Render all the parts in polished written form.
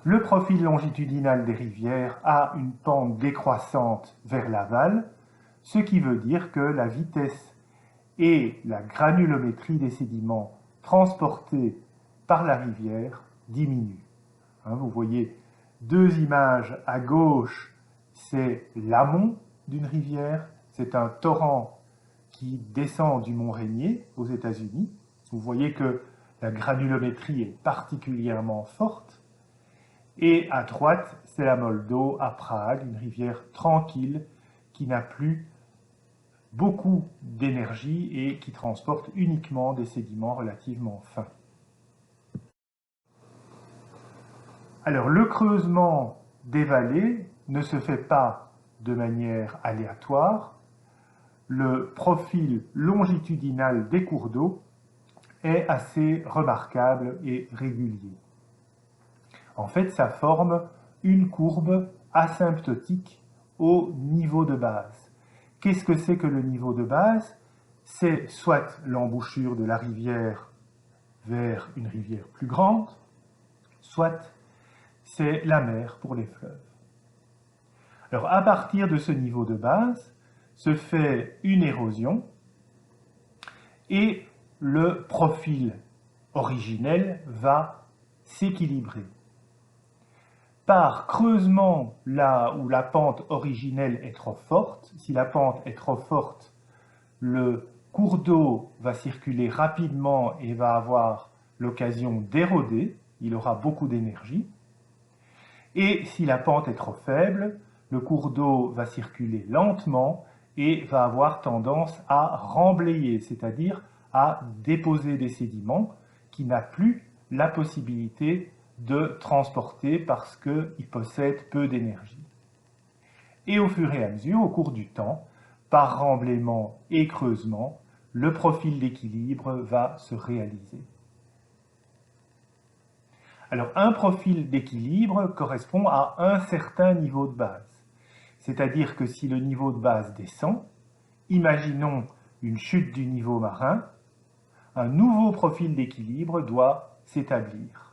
Le profil longitudinal des rivières a une pente décroissante vers l'aval, ce qui veut dire que la vitesse et la granulométrie des sédiments transportés par la rivière diminuent. Vous voyez deux images à gauche, c'est l'amont d'une rivière, c'est un torrent qui descend du mont Rainier aux États-Unis. Vous voyez que la granulométrie est particulièrement forte. Et à droite, c'est la Moldo à Prague, une rivière tranquille qui n'a plus beaucoup d'énergie et qui transporte uniquement des sédiments relativement fins. Alors le creusement des vallées ne se fait pas de manière aléatoire. Le profil longitudinal des cours d'eau est assez remarquable et régulier. En fait, ça forme une courbe asymptotique au niveau de base. Qu'est-ce que c'est que le niveau de base? C'est soit l'embouchure de la rivière vers une rivière plus grande, soit c'est la mer pour les fleuves. Alors à partir de ce niveau de base se fait une érosion et le profil originel va s'équilibrer. Par creusement là où la pente originelle est trop forte, si la pente est trop forte, le cours d'eau va circuler rapidement et va avoir l'occasion d'éroder, il aura beaucoup d'énergie. Et si la pente est trop faible, le cours d'eau va circuler lentement et va avoir tendance à remblayer, c'est-à-dire à déposer des sédiments qui n'a plus la possibilité de transporter parce qu'il possède peu d'énergie. Et au fur et à mesure, au cours du temps, par remblaiement et creusement, le profil d'équilibre va se réaliser. Alors, un profil d'équilibre correspond à un certain niveau de base. C'est-à-dire que si le niveau de base descend, imaginons une chute du niveau marin, un nouveau profil d'équilibre doit s'établir.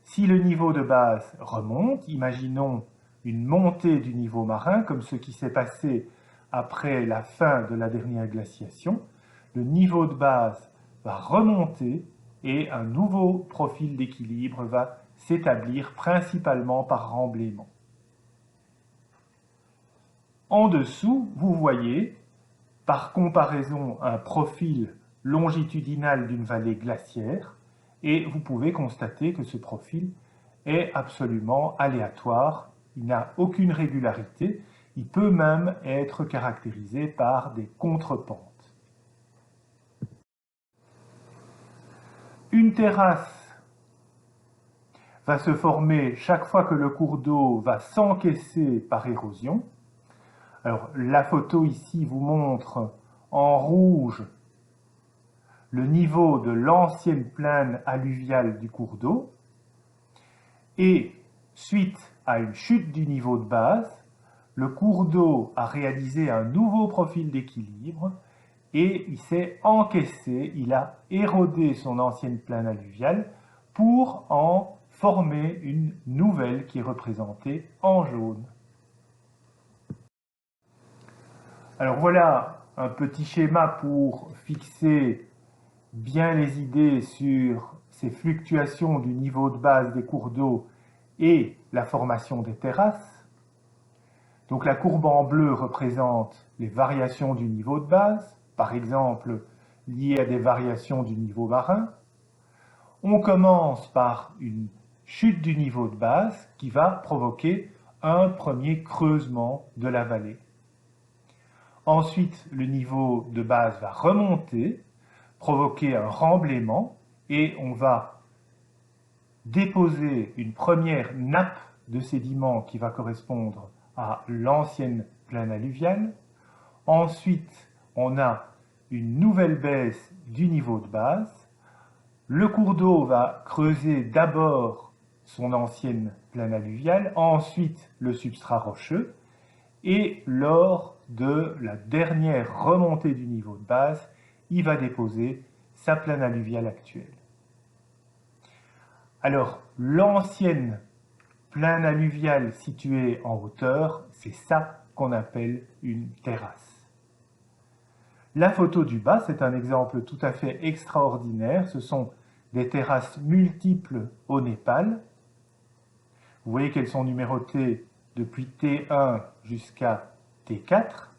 Si le niveau de base remonte, imaginons une montée du niveau marin, comme ce qui s'est passé après la fin de la dernière glaciation, le niveau de base va remonter et un nouveau profil d'équilibre va s'établir principalement par remblaiement. En dessous, vous voyez, par comparaison, un profil longitudinal d'une vallée glaciaire et vous pouvez constater que ce profil est absolument aléatoire, il n'a aucune régularité, il peut même être caractérisé par des contrepentes. Une terrasse va se former chaque fois que le cours d'eau va s'encaisser par érosion. Alors, la photo ici vous montre en rouge le niveau de l'ancienne plaine alluviale du cours d'eau. Et suite à une chute du niveau de base, le cours d'eau a réalisé un nouveau profil d'équilibre et il s'est encaissé, il a érodé son ancienne plaine alluviale pour en former une nouvelle qui est représentée en jaune. Alors voilà un petit schéma pour fixer bien les idées sur ces fluctuations du niveau de base des cours d'eau et la formation des terrasses. Donc la courbe en bleu représente les variations du niveau de base, par exemple liées à des variations du niveau marin. On commence par une chute du niveau de base qui va provoquer un premier creusement de la vallée. Ensuite, le niveau de base va remonter, provoquer un remblaiement et on va déposer une première nappe de sédiments qui va correspondre à l'ancienne plaine alluviale. Ensuite, on a une nouvelle baisse du niveau de base. Le cours d'eau va creuser d'abord son ancienne plaine alluviale, ensuite le substrat rocheux, et lors de la dernière remontée du niveau de base, il va déposer sa plaine alluviale actuelle. Alors, l'ancienne plaine alluviale située en hauteur, c'est ça qu'on appelle une terrasse. La photo du bas, c'est un exemple tout à fait extraordinaire. Ce sont des terrasses multiples au Népal. Vous voyez qu'elles sont numérotées depuis T1 jusqu'à T4.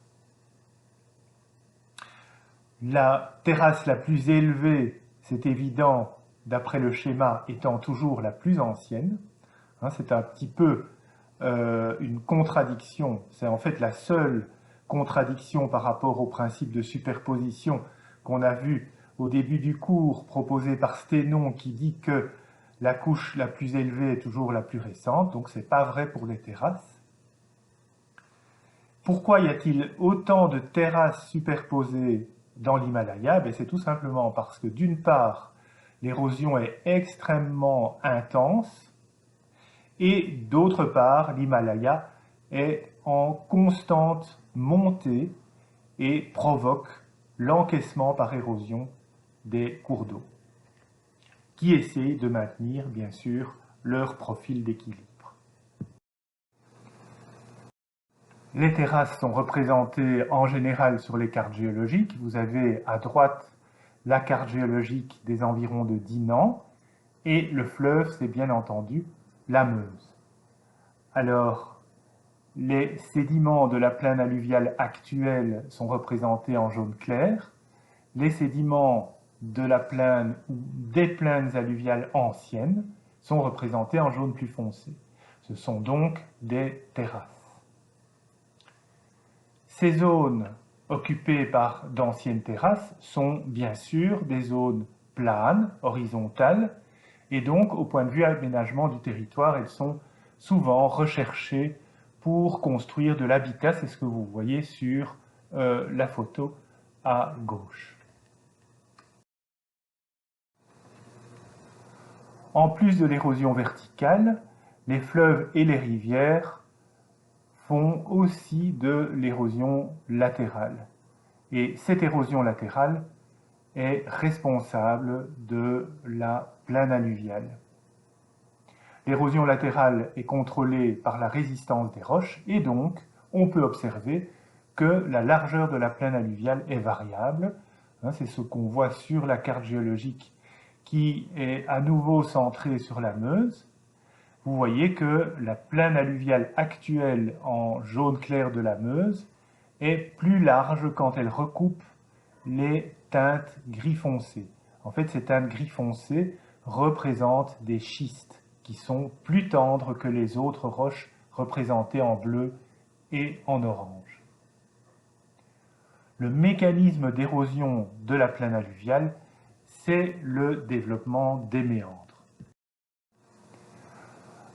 La terrasse la plus élevée, c'est évident, d'après le schéma, étant toujours la plus ancienne. C'est un petit peu une contradiction. C'est en fait la seule contradiction par rapport au principe de superposition qu'on a vu au début du cours proposé par Sténon qui dit que la couche la plus élevée est toujours la plus récente, donc ce n'est pas vrai pour les terrasses. Pourquoi y a-t-il autant de terrasses superposées dans l'Himalaya? C'est tout simplement parce que d'une part, l'érosion est extrêmement intense, et d'autre part, l'Himalaya est en constante montée et provoque l'encaissement par érosion des cours d'eau, qui essaient de maintenir, bien sûr, leur profil d'équilibre. Les terrasses sont représentées en général sur les cartes géologiques. Vous avez à droite la carte géologique des environs de Dinan, et le fleuve, c'est bien entendu la Meuse. Alors, les sédiments de la plaine alluviale actuelle sont représentés en jaune clair. Les sédiments de la plaine ou des plaines alluviales anciennes sont représentés en jaune plus foncé. Ce sont donc des terrasses. Ces zones occupées par d'anciennes terrasses sont bien sûr des zones planes, horizontales, et donc au point de vue aménagement du territoire, elles sont souvent recherchées pour construire de l'habitat. C'est ce que vous voyez sur la photo à gauche. En plus de l'érosion verticale, les fleuves et les rivières font aussi de l'érosion latérale. Et cette érosion latérale est responsable de la plaine alluviale. L'érosion latérale est contrôlée par la résistance des roches et donc on peut observer que la largeur de la plaine alluviale est variable. C'est ce qu'on voit sur la carte géologique qui est à nouveau centrée sur la Meuse. Vous voyez que la plaine alluviale actuelle en jaune clair de la Meuse est plus large quand elle recoupe les teintes gris foncé. En fait, ces teintes gris foncé représentent des schistes qui sont plus tendres que les autres roches représentées en bleu et en orange. Le mécanisme d'érosion de la plaine alluviale, c'est le développement des méandres.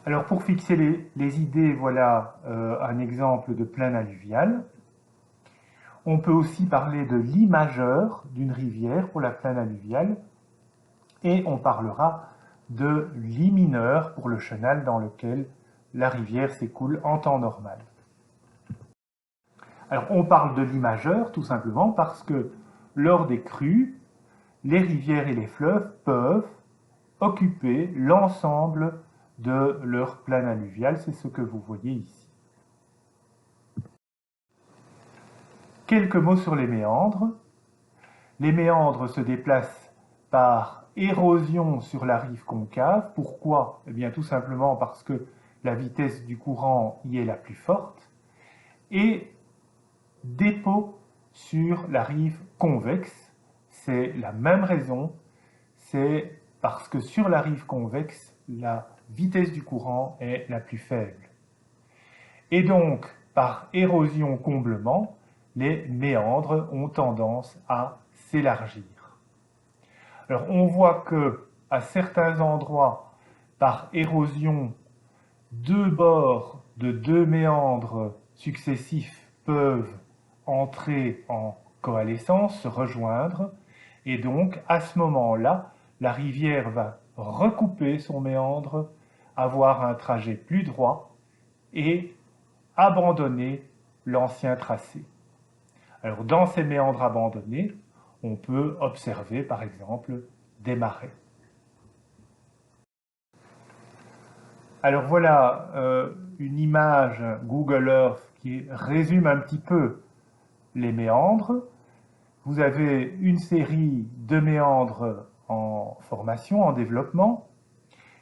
Alors pour fixer les idées, voilà un exemple de plaine alluviale. On peut aussi parler de l'I majeur d'une rivière pour la plaine alluviale, et on parlera de l'I mineur pour le chenal dans lequel la rivière s'écoule en temps normal. Alors on parle de l'I majeur tout simplement parce que lors des crues, les rivières et les fleuves peuvent occuper l'ensemble de leur plaine alluviale. C'est ce que vous voyez ici. Quelques mots sur les méandres. Les méandres se déplacent par érosion sur la rive concave. Pourquoi? Eh bien tout simplement parce que la vitesse du courant y est la plus forte. Et dépôt sur la rive convexe. C'est la même raison. C'est parce que sur la rive convexe, la vitesse du courant est la plus faible. Et donc, par érosion-comblement, les méandres ont tendance à s'élargir. Alors, on voit que à certains endroits, par érosion, deux bords de deux méandres successifs peuvent entrer en coalescence, se rejoindre, et donc, à ce moment-là, la rivière va recouper son méandre, avoir un trajet plus droit et abandonner l'ancien tracé. Alors, dans ces méandres abandonnés, on peut observer, par exemple, des marais. Alors voilà une image Google Earth qui résume un petit peu les méandres. Vous avez une série de méandres en formation, en développement,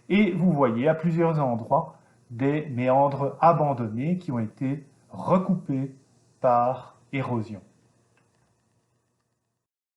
et vous voyez à plusieurs endroits des méandres abandonnés qui ont été recoupés par érosion.